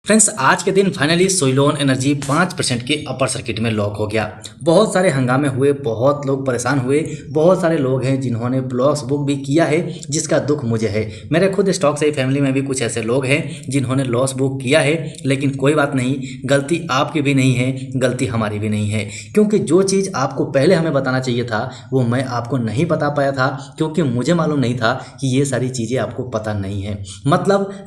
Friends, आज के दिन फाइनली सोइलोन एनर्जी 5% के अपर सर्किट में लॉक हो गया। बहुत सारे हंगामे हुए, बहुत लोग परेशान हुए। बहुत सारे लोग हैं जिन्होंने लॉस बुक भी किया है, जिसका दुख मुझे है। मेरे खुद स्टॉक से फैमिली में भी कुछ ऐसे लोग हैं जिन्होंने लॉस बुक किया है, लेकिन कोई बात नहीं, गलती आपकी भी नहीं है, गलती हमारी भी नहीं है। क्योंकि जो चीज़ आपको पहले हमें बताना चाहिए था वो मैं आपको नहीं बता पाया था, क्योंकि मुझे मालूम नहीं था कि ये सारी चीज़ें आपको पता नहीं है। मतलब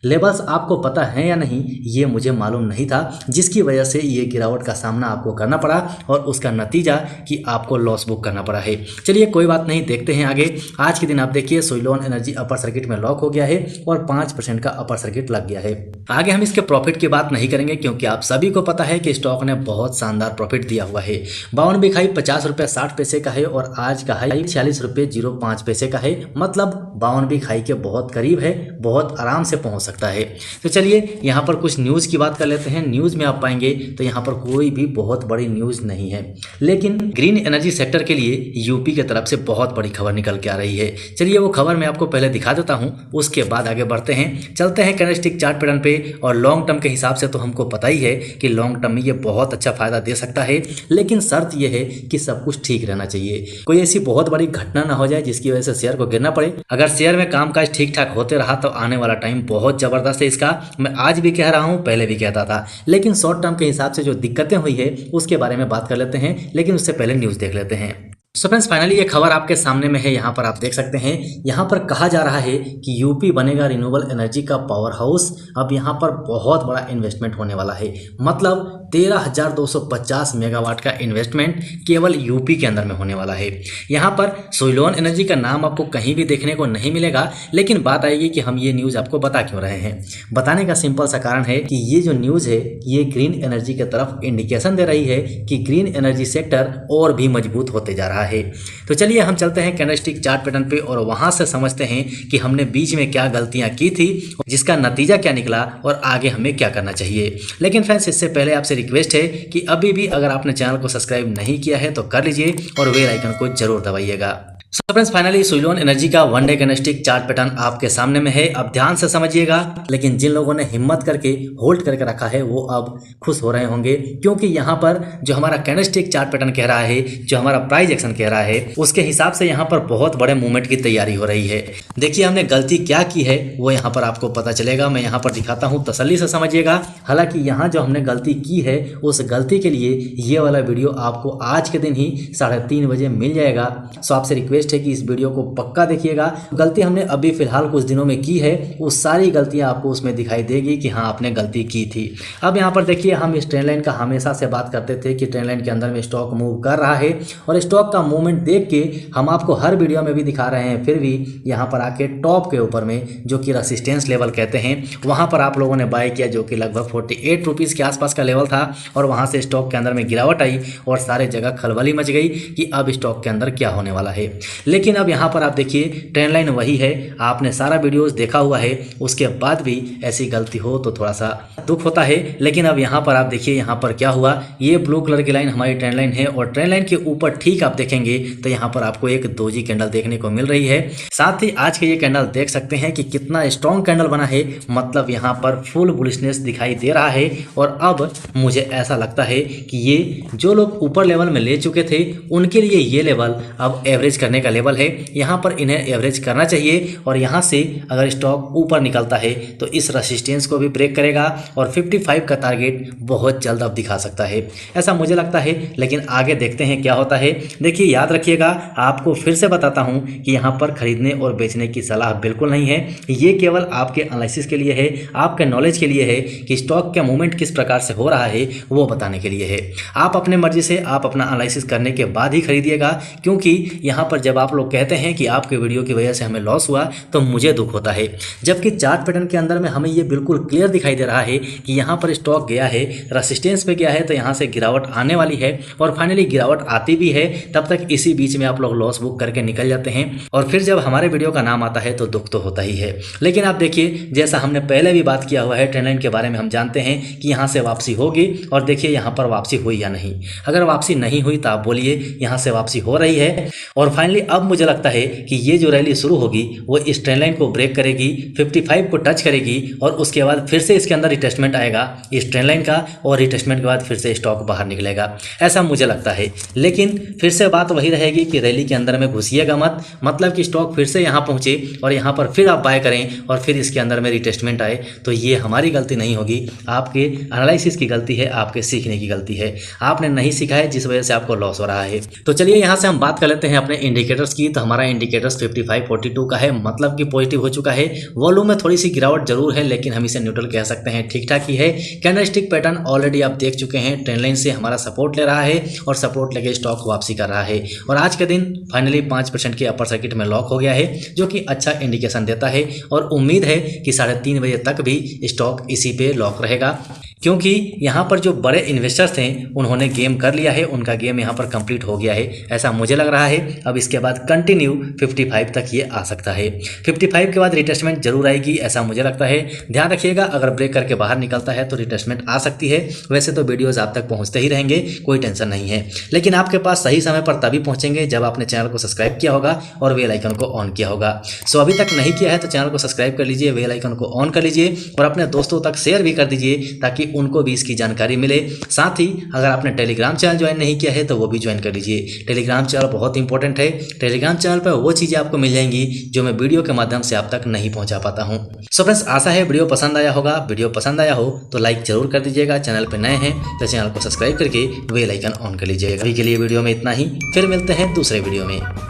लेवल्स आपको पता है या नहीं, ये मुझे मालूम नहीं था, जिसकी वजह से ये गिरावट का सामना आपको करना पड़ा और उसका नतीजा कि आपको लॉस बुक करना पड़ा है। चलिए कोई बात नहीं, देखते हैं आगे। आज के दिन आप देखिए सोइलोन एनर्जी अपर सर्किट में लॉक हो गया है और 5% का अपर सर्किट लग गया है। आगे हम इसके प्रॉफिट की बात नहीं करेंगे, क्योंकि आप सभी को पता है कि स्टॉक ने बहुत शानदार प्रॉफिट दिया हुआ है। 52 बिकाई 50 रुपये 60 पैसे का है और आज का हाई 46 रुपये 05 पैसे का है। मतलब 52 बिकाई के बहुत करीब है, बहुत आराम से पहुंच सकता है। तो चलिए यहाँ पर कुछ न्यूज़ की बात कर लेते हैं। न्यूज़ में आप पाएंगे तो यहाँ पर कोई भी बहुत बड़ी न्यूज़ नहीं है, लेकिन ग्रीन एनर्जी सेक्टर के लिए यूपी की तरफ से बहुत बड़ी खबर निकल के आ रही है। चलिए वो खबर मैं आपको पहले दिखा देता हूँ, उसके बाद आगे बढ़ते हैं। चलते हैं कैंडलस्टिक चार्ट पैटर्न पे। और लॉन्ग टर्म के हिसाब से तो हमको पता ही है कि लॉन्ग टर्म में ये बहुत अच्छा फायदा दे सकता है, लेकिन शर्त यह है कि सब कुछ ठीक रहना चाहिए। कोई ऐसी बहुत बड़ी घटना ना हो जाए जिसकी वजह से शेयर को गिरना पड़े। अगर शेयर में कामकाज ठीक ठाक होते रहा तो आने वाला टाइम बहुत जबरदस्त है इसका। मैं आज भी कह रहा हूँ, पहले भी कहता था, लेकिन शॉर्ट टर्म के हिसाब से जो दिक्कतें हुई है उसके बारे में बात कर लेते हैं, लेकिन उससे पहले न्यूज़ देख लेते हैं। सो फ्रेंड्स, फाइनली ये खबर आपके सामने में है। यहाँ पर आप देख सकते हैं, यहाँ पर कहा जा रहा है कि यूपी बनेगा रिन्यूएबल एनर्जी का पावर हाउस। अब यहाँ पर बहुत बड़ा इन्वेस्टमेंट होने वाला है। मतलब 13,250 मेगावाट का इन्वेस्टमेंट केवल यूपी के अंदर में होने वाला है। यहाँ पर सोइलोन एनर्जी का नाम आपको कहीं भी देखने को नहीं मिलेगा, लेकिन बात आएगी कि हम ये न्यूज़ आपको बता क्यों रहे हैं। बताने का सिंपल सा कारण है कि ये जो न्यूज़ है ये ग्रीन एनर्जी की तरफ इंडिकेशन दे रही है कि ग्रीन एनर्जी सेक्टर और भी मजबूत होते जा रहा है। तो चलिए हम चलते हैं कैंडलस्टिक चार्ट पैटर्न पे और वहां से समझते हैं कि हमने बीच में क्या गलतियां की थी, जिसका नतीजा क्या निकला और आगे हमें क्या करना चाहिए। लेकिन फ्रेंड्स, इससे पहले आपसे रिक्वेस्ट है कि अभी भी अगर आपने चैनल को सब्सक्राइब नहीं किया है तो कर लीजिए और बेल आइकन को जरूर दबाइएगा। सो फ्रेंड्स, फाइनली सोइलोन एनर्जी का one day candlestick chart pattern आपके सामने में है। अब ध्यान से समझिएगा, लेकिन जिन लोगों ने हिम्मत करके होल्ड करके रखा है वो अब खुश हो रहे होंगे, क्योंकि यहाँ पर जो हमारा कैंडलस्टिक चार्ट पैटर्न कह रहा है, जो हमारा प्राइस एक्शन कह रहा है, उसके हिसाब से यहाँ पर बहुत बड़े मूवमेंट की तैयारी हो रही है। देखिए हमने गलती क्या की है वो यहाँ पर आपको पता चलेगा। मैं यहाँ पर दिखाता हूँ, तसल्ली से समझिएगा। हालांकि यहाँ जो हमने गलती की है उस गलती के लिए ये वाला वीडियो आपको आज के दिन ही 3:30 बजे मिल जाएगा। सो आपसे रिक्वेस्ट है कि इस वीडियो को पक्का देखिएगा। गलती हमने अभी फिलहाल कुछ दिनों में की है, वो सारी गलतियां आपको उसमें दिखाई देगी कि हाँ आपने गलती की थी। अब यहाँ पर देखिए, हम इस ट्रेंड लाइन का हमेशा से बात करते थे कि ट्रेंड लाइन के अंदर में स्टॉक मूव कर रहा है, और स्टॉक का मूवमेंट देख के हम आपको हर वीडियो में भी दिखा रहे हैं। फिर भी यहाँ पर आके टॉप के ऊपर में जो कि रेसिस्टेंस लेवल कहते हैं, वहाँ पर आप लोगों ने बाय किया, जो कि लगभग 48 रुपीज़ के आसपास का लेवल था, और वहाँ से स्टॉक के अंदर में गिरावट आई और सारे जगह खलबली मच गई कि अब स्टॉक के अंदर क्या होने वाला है। लेकिन अब यहाँ पर आप देखिए ट्रेंड लाइन वही है, आपने सारा वीडियोस देखा हुआ है, उसके बाद भी ऐसी गलती हो तो थोड़ा सा दुख होता है। लेकिन अब यहाँ पर आप देखिए, यहाँ पर क्या हुआ, ये ब्लू कलर की लाइन हमारी ट्रेंड लाइन है, और ट्रेंड लाइन के ऊपर ठीक आप देखेंगे तो यहाँ पर आपको एक दोजी कैंडल देखने को मिल रही है। साथ ही आज के ये कैंडल देख सकते हैं कि कितना स्ट्रॉन्ग कैंडल बना है। मतलब यहाँ पर फुल बुलिशनेस दिखाई दे रहा है, और अब मुझे ऐसा लगता है कि ये जो लोग ऊपर लेवल में ले चुके थे उनके लिए ये लेवल अब एवरेज करने का लेवल है। यहाँ पर इन्हें एवरेज करना चाहिए, और यहाँ से अगर स्टॉक ऊपर निकलता है तो इस रेसिस्टेंस को भी ब्रेक करेगा और 55 का टारगेट बहुत जल्द अब दिखा सकता है, ऐसा मुझे लगता है। लेकिन आगे देखते हैं क्या होता है। देखिए याद रखिएगा, आपको फिर से बताता हूँ कि यहाँ पर खरीदने और बेचने की सलाह बिल्कुल नहीं है। ये केवल आपके एनालिसिस के लिए है, आपके नॉलेज के लिए है कि स्टॉक का मूवमेंट किस प्रकार से हो रहा है वो बताने के लिए है। आप अपने मर्जी से आप अपना एनालिसिस करने के बाद ही खरीदिएगा, क्योंकि यहाँ पर जब आप लोग कहते हैं कि आपके वीडियो की वजह से हमें लॉस हुआ तो मुझे दुख होता है, जबकि चार्ट पैटर्न के अंदर में हमें ये बिल्कुल क्लियर दिखाई दे रहा है कि यहाँ पर स्टॉक गया है, रेसिस्टेंस पे गया है, तो यहाँ से गिरावट आने वाली है, और फाइनली गिरावट आती भी है। तब तक इसी बीच में आप लोग लॉस बुक करके निकल जाते हैं, और फिर जब हमारे वीडियो का नाम आता है तो दुख तो होता ही है। लेकिन आप देखिए, जैसा हमने पहले भी बात किया हुआ है, ट्रेंड लाइन के बारे में हम जानते हैं कि यहाँ से वापसी होगी, और देखिए यहाँ पर वापसी हुई या नहीं। अगर वापसी नहीं हुई तो आप बोलिए यहाँ से वापसी हो रही है, और फाइनली फाइनली अब मुझे लगता है कि ये जो रैली शुरू होगी वो इस ट्रेंड लाइन को ब्रेक करेगी, 55 को टच करेगी और उसके बाद फिर से इसके अंदर रिटेस्टमेंट आएगा इस ट्रेंड लाइन का और रिटेस्टमेंट के बाद फिर से स्टॉक बाहर निकलेगा, ऐसा मुझे लगता है। लेकिन फिर से बात वही रहेगी कि रैली के अंदर में घुसिएगा मत, मतलब कि स्टॉक फिर से यहाँ पहुँचे और यहाँ पर फिर आप बाय करें और फिर इसके अंदर में रिटेस्टमेंट आए, तो ये हमारी गलती नहीं होगी, आपके एनालिसिस की गलती है, आपके सीखने की गलती है। आपने नहीं सीखा है जिस वजह से आपको लॉस हो रहा है। तो चलिए यहाँ से हम बात कर लेते हैं अपने इंडिकेटर्स की। तो हमारा इंडिकेटर्स 55.42 का है, मतलब कि पॉजिटिव हो चुका है। वॉल्यूम में थोड़ी सी गिरावट जरूर है लेकिन हम इसे न्यूट्रल कह सकते हैं, ठीक ठाक ही है। कैंडलस्टिक पैटर्न ऑलरेडी आप देख चुके हैं, ट्रेंड लाइन से हमारा सपोर्ट ले रहा है और सपोर्ट लेके स्टॉक वापसी कर रहा है और आज के दिन फाइनली 5% के अपर सर्किट में लॉक हो गया है, जो कि अच्छा इंडिकेशन देता है और उम्मीद है कि 3:30 बजे तक भी स्टॉक इसी पे लॉक रहेगा, क्योंकि यहाँ पर जो बड़े इन्वेस्टर्स थे उन्होंने गेम कर लिया है, उनका गेम यहाँ पर कंप्लीट हो गया है, ऐसा मुझे लग रहा है। अब इसके बाद कंटिन्यू 55 तक ये आ सकता है। 55 के बाद रिटेस्टमेंट जरूर आएगी, ऐसा मुझे लगता है। ध्यान रखिएगा, अगर ब्रेक करके बाहर निकलता है तो रिटेस्टमेंट आ सकती है। वैसे तो वीडियोज आप तक पहुँचते ही रहेंगे, कोई टेंशन नहीं है, लेकिन आपके पास सही समय पर तभी पहुँचेंगे जब आपने चैनल को सब्सक्राइब किया होगा और बेल आइकन को ऑन किया होगा। सो अभी तक नहीं किया है तो चैनल को सब्सक्राइब कर लीजिए, बेल आइकन को ऑन कर लीजिए और अपने दोस्तों तक शेयर भी कर दीजिए ताकि उनको भी इसकी जानकारी मिले। साथ ही अगर आपने टेलीग्राम चैनल ज्वाइन नहीं किया है तो वो भी ज्वाइन कर लीजिए। टेलीग्राम चैनल बहुत इंपॉर्टेंट है। टेलीग्राम चैनल पर वो चीज़ें आपको मिल जाएंगी जो मैं वीडियो के माध्यम से आप तक नहीं पहुंचा पाता हूं। सो फ्रेंड्स, आशा है वीडियो पसंद आया होगा। वीडियो पसंद आया हो तो लाइक जरूर कर दीजिएगा। चैनल पर नए हैं तो चैनल को सब्सक्राइब करके बेल आइकन ऑन कर लीजिएगा। अभी के लिए वीडियो में इतना ही, फिर मिलते हैं दूसरे वीडियो में।